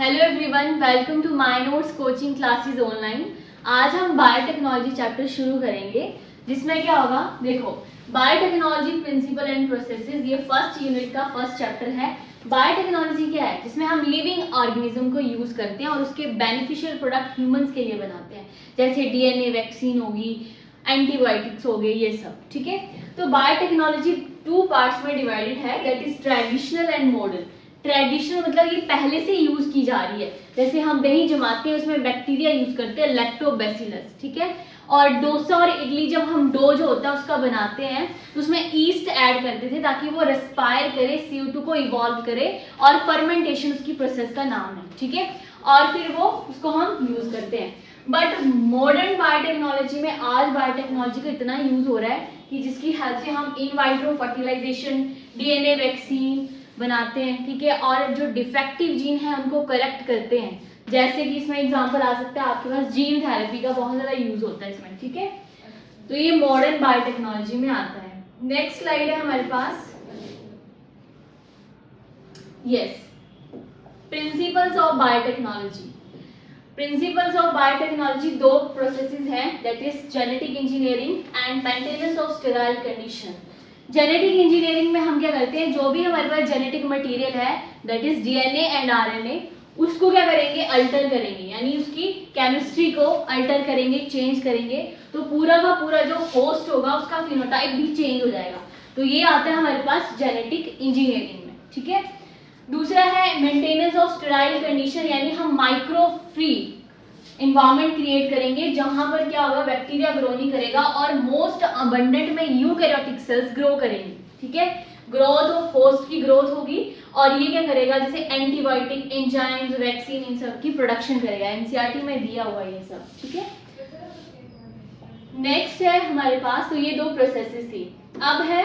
Hello everyone, welcome to my notes coaching classes online. आज हम biotechnology chapter शुरू करेंगे, जिसमें क्या होगा, देखो बायोटेक्नोलॉजी प्रिंसिपल एंड प्रोसेसेस, ये फर्स्ट यूनिट का फर्स्ट चैप्टर है। बायोटेक्नोलॉजी क्या है, जिसमें हम लिविंग ऑर्गेनिज्म को यूज करते हैं और उसके बेनिफिशियल प्रोडक्ट ह्यूमंस के लिए बनाते हैं, जैसे डीएनए, वैक्सीन होगी, एंटीबायोटिक्स हो गए, ये सब। ठीक है, तो बायोटेक्नोलॉजी टू पार्ट्स में डिवाइडेड है, that is traditional and modern. Traditional मतलब ये पहले से यूज की जा रही है, जैसे हम दही जमाते हैं उसमें बैक्टीरिया यूज करते हैं, लैक्टोबैसिलस। ठीक है, और डोसा और इडली जब हम डो जो होता है उसका बनाते हैं तो उसमें ईस्ट ऐड करते थे ताकि वो रेस्पायर करे, CO2 को इवॉल्व करे, और फर्मेंटेशन उसकी प्रोसेस का नाम है। ठीक है, और फिर वो उसको हम यूज करते हैं। बट मॉडर्न बायोटेक्नोलॉजी में आज बायोटेक्नोलॉजी का इतना यूज हो रहा है कि जिसकी हेल्प से हम इन वाइट्रो फर्टिलाइजेशन, डीएनए वैक्सीन बनाते हैं। ठीक है, और जो डिफेक्टिव जीन है उनको करेक्ट करते हैं, जैसे कि इसमें एग्जांपल आ सकता है आपके पास जीन थेरेपी का बहुत ज्यादा यूज होता है इसमें। ठीक है, तो ये मॉडर्न बायोटेक्नोलॉजी में आता है। नेक्स्ट स्लाइड है हमारे पास, yes, principles of biotechnology. Principles of biotechnology दो प्रोसेसेस हैं, that is genetic engineering and maintenance of sterile condition. Genetic engineering में हम क्या करते हैं, जो भी हमारे पास जेनेटिक मटेरियल है, that is DNA and RNA, उसको क्या करेंगे, अल्टर करेंगे, यानी उसकी केमिस्ट्री को अल्टर करेंगे, चेंज करेंगे, तो पूरा का पूरा जो होस्ट होगा उसका फिनोटाइप भी चेंज हो जाएगा। तो ये आता है हमारे पास जेनेटिक इंजीनियरिंग में। ठीक है, दूसरा है मेंटेनेंस ऑफ स्टेराइल कंडीशन, यानी हम माइक्रो फ्री इन्वायरमेंट क्रिएट करेंगे जहां पर क्या होगा, बैक्टीरिया ग्रो नहीं करेगा और मोस्ट अबंडेंट में यूकैरियोटिक सेल्स ग्रो करेंगे। ठीक है, ग्रोथ ऑफ होस्ट की ग्रोथ होगी, और ये क्या करेगा, जैसे एंटीबायोटिक, एंजाइम्स, वैक्सीन, इन सब की प्रोडक्शन करेगा। एनसीईआरटी में दिया हुआ ये सब। ठीक है, नेक्स्ट है हमारे पास, तो ये दो प्रोसेसेस थी। अब है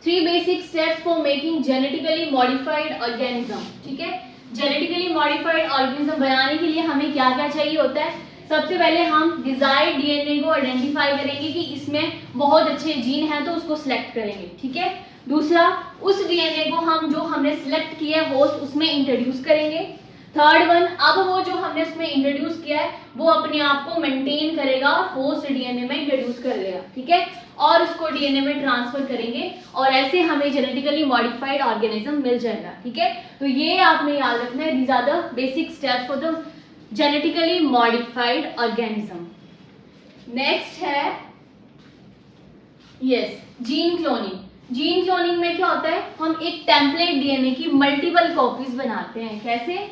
3 basic steps for making genetically modified organism. ठीक है, जेनेटिकली मॉडिफाइड ऑर्गेनिज्म बनाने के लिए हमें क्या क्या चाहिए होता है। सबसे पहले हम डिजायर्ड डीएनए को आइडेंटिफाई करेंगे कि इसमें बहुत अच्छे जीन हैं, तो उसको सिलेक्ट करेंगे। ठीक है, दूसरा, उस डीएनए को हम जो हमने सिलेक्ट किया है होस्ट, उसमें इंट्रोड्यूस करेंगे। थर्ड वन, अब वो जो हमने उसमें इंट्रोड्यूस किया है वो अपने आप को मेंटेन करेगा और होस्ट डीएनए में इंट्रोड्यूस कर लेगा। ठीक है, और उसको डीएनए में ट्रांसफर करेंगे, और ऐसे हमें जेनेटिकली मॉडिफाइड ऑर्गेनिज्म मिल जाएगा। ठीक है, तो ये आपने याद रखना है, these are the basic steps for the genetically modified organism. Next है, yes, gene cloning. Gene cloning में क्या होता है, हम एक टेम्पलेट डीएनए की मल्टीपल कॉपीज बनाते हैं। कैसे,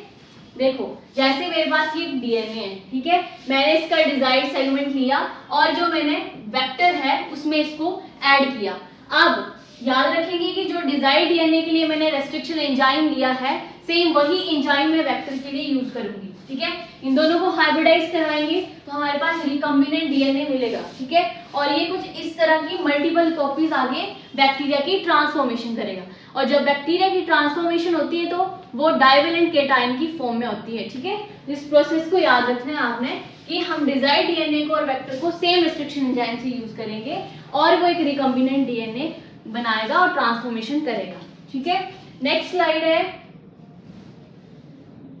देखो, जैसे मेरे पास ये डीएनए है, ठीक है, मैंने इसका डिजायर्ड सेगमेंट लिया और जो मैंने वेक्टर है उसमें इसको ऐड किया। अब याद रखेंगे कि जो डिजायर्ड डीएनए के लिए मैंने रेस्ट्रिक्शन एंजाइम लिया है, सेम वही एंजाइम मैं वेक्टर के लिए यूज करूंगी। ठीक है, इन दोनों को हाइब्रिडाइज करवाएंगे तो हमारे पास रिकॉम्बिनेंट डीएनए मिलेगा। ठीक है, और ये कुछ इस तरह की मल्टीपल कॉपीज आगे बैक्टीरिया की ट्रांसफॉर्मेशन करेगा, और जब बैक्टीरिया की ट्रांसफॉर्मेशन होती है तो वो डाइवेलेंट केटाइन की फॉर्म में होती है। ठीक है, इस प्रोसेस को याद रखना है आपने कि हम डिजायर्ड डीएनए को और वेक्टर को सेम रेस्ट्रिक्शन एंजाइम से यूज करेंगे, और वो एक रिकॉम्बिनेंट डीएनए बनाएगा और ट्रांसफॉर्मेशन करेगा। ठीक है, नेक्स्ट स्लाइड है,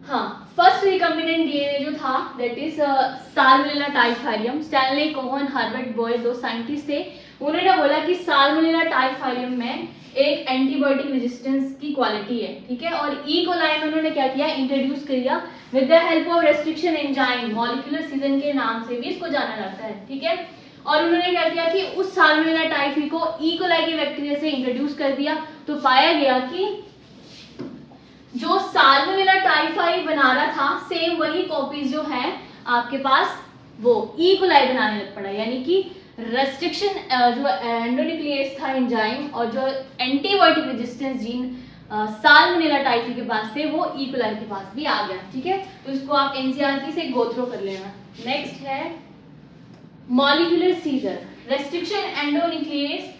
हाँ, फर्स्ट रिकॉम्बिनेंट डीएनए जो था, that is Salmonella typhimurium. Stanley Cohen, Herbert Boyer, दो साइंटिस्ट थे, उन्होंने बोला कि साल्मोनेला टाइफायरियम में एक एंटीबायोटिक रेजिस्टेंस की क्वालिटी है। ठीक है, और ई कोलाई में उन्होंने क्या किया, इंट्रोड्यूस किया with the help of restriction enzyme, molecular season के नाम से भी इसको जाना जाता है। ठीक है, और उन्होंने क्या किया कि उस साल्मोनेला टाइफी को ई कोलाई के बैक्टीरिया से इंट्रोड्यूस कर दिया, तो पाया गया कि जो साल्मोनेला टाइफाई बना रहा था, सेम वही कॉपीज जो है आपके पास वो ई कोलाई बनाने लग पड़ा, यानी कि रेस्ट्रिक्शन जो एंडोन्यूक्लियेज था एंजाइम और जो antibiotic resistance gene salmonella typhi के पास थे, वो ई कोलाई के पास भी आ गया। ठीक है, तो इसको आप एनसीईआरटी से गो थ्रू कर लेना। नेक्स्ट है मॉलिक्यूलर सीजर, रेस्ट्रिक्शन एंडोन्यूक्लियेज,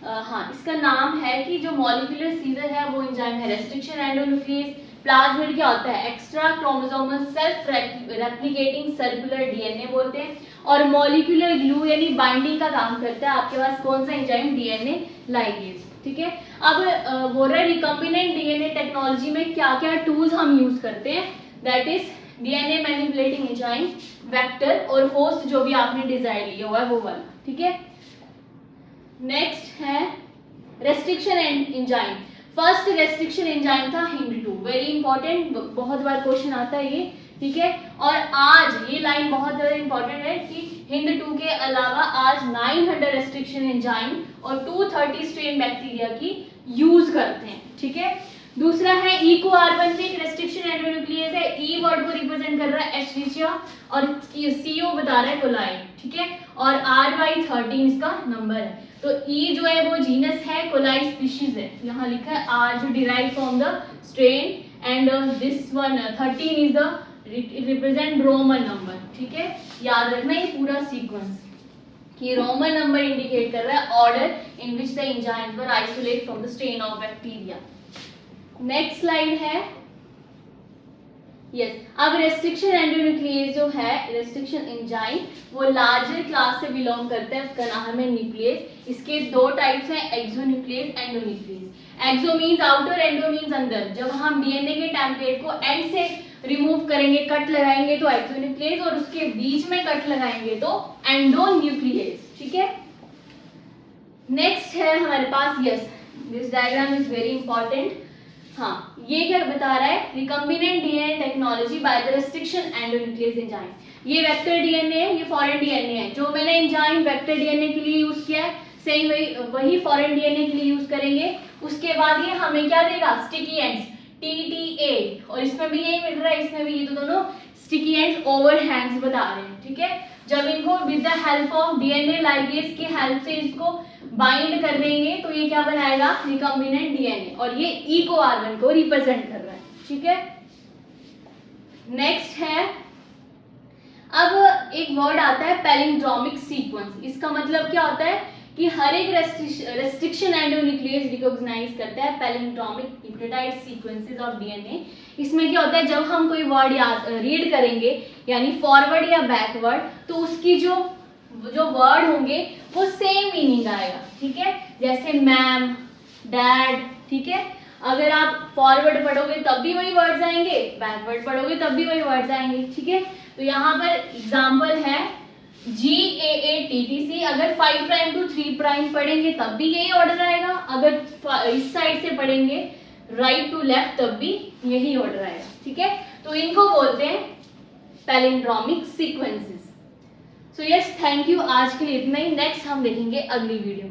हाँ, इसका नाम है कि जो मॉलिक्यूलर सीजर है वो एंजाइम है रेस्ट्रिक्शन एंडोन्यूक्लियेज। प्लाज्मिड क्या होता है, extra chromosomal self replicating circular DNA बोलते हैं, और मॉलिक्यूलर ग्लू यानी बाइंडिंग का काम करता है आपके पास कौन सा एंजाइम, डीएनए लाइगेज। ठीक है, अब बोल रहा है रिकम्बिनेंट डीएनए टेक्नोलॉजी में क्या क्या टूल्स हम यूज करते हैं, that is DNA manipulating enzyme, vector और होस्ट जो भी आपने डिजाइन लिया हुआ है वो वाला, ठीक है। नेक्स्ट है restriction enzyme. First restriction enzyme था HindII, वेरी इंपॉर्टेंट, बहुत बार क्वेश्चन आता है ये, ठीक है। और आज ये लाइन बहुत ज्यादा इंपॉर्टेंट है कि HindII के अलावा आज 900 रेस्ट्रिक्शन एंजाइम और 230 स्ट्रेन बैक्टीरिया की यूज करते हैं, ठीक है। दूसरा है EcoR1 पे एक रेस्ट्रिक्शन एंडोन्यूक्लियस है, E वर्ड को रिप्रेजेंट कर रहा है एस्चेरिचिया और CO बता रहा है कोलाई, ठीक है। और RY13 इसका नंबर है। तो E जो है वो जीनस है, कोलाई स्पीशीज है, यहाँ लिखा है R जो derive from the strain and this one 13 is the represent Roman number, ठीक है। याद रखना ये पूरा सीक्वेंस कि रोमन नंबर इंडिकेट कर रहा है order in which the enzymes were isolate from the strain of bacteria. Next slide है, यस। अब रेस्ट्रिक्शन एंडोन्यूक्लियस जो है, रेस्ट्रिक्शन एंजाइम, वो लार्जर क्लास से बिलोंग करता है, उसका नाम है न्यूक्लियस। इसके दो टाइप्स हैं, एक्सोन्यूक्लियस, एंडोन्यूक्लियस। एक्सो मींस आउटर, एंडो मींस अंदर। जब हम डीएनए के टेम्पलेट को एंड से रिमूव करेंगे, कट लगाएंगे तो एक्सोन्यूक्लियस, और उसके बीच में कट लगाएंगे तो एंडोन्यूक्लियस, ठीक है। नेक्स्ट है हमारे पास, yes, this diagram is very important. हाँ, ये क्या बता रहा है, recombinant DNA technology by the restriction endonuclease enzyme. ये वेक्टर डीएनए है, ये फॉरेन डीएनए है। जो मैंने एंजाइम वेक्टर डीएनए के लिए यूज किया है, सेम वही फॉरेन डीएनए के लिए यूज करेंगे। उसके बाद ये हमें क्या देगा, स्टिकी एंड्स, TTA, और इसमें भी यही मिल रहा है, इसमें भी ये तो दोनों स्टिकी एंड्स, ओवरहैंग्स बता रहे हैं, ठीक है। जब इनको with the help of DNA ligase की हेल्प से इसको बाइंड कर देंगे तो ये क्या बनाएगा, रिकम्बिनेंट डीएनए, और ये EcoR1 को रिप्रेजेंट कर रहा है, ठीक है। नेक्स्ट है, अब एक वर्ड आता है पैलिंड्रोमिक सीक्वेंस। इसका मतलब क्या होता है कि हर एक रेस्ट्रिक्शन एंडोन्यूक्लियस रिकॉग्नाइज करता है palindromic nucleotide sequences of DNA. इसमें क्या होता है, जब हम कोई वर्ड रीड करेंगे, यानी फॉरवर्ड या बैकवर्ड, तो उसकी जो वर्ड होंगे वो सेम मीनिंग आएगा, ठीक है। जैसे मैम, डैड, ठीक है। अगर आप फॉरवर्ड पढ़ोगे तब भी वही वर्ड्स आएंगे, बैकवर्ड पढ़ोगे तब भी वही वर्ड्स आएंगे, ठीक है। तो यहाँ पर एग्जाम्पल है GAATTC, अगर 5 प्राइम टू 3 प्राइम पढ़ेंगे तब भी यही ऑर्डर आएगा, अगर इस साइड से पढ़ेंगे राइट टू लेफ्ट तब भी यही ऑर्डर आएगा, ठीक है। तो इनको बोलते हैं palindromic sequences. So yes, thank you, आज के लिए इतना ही। नेक्स्ट हम देखेंगे अगली वीडियो में।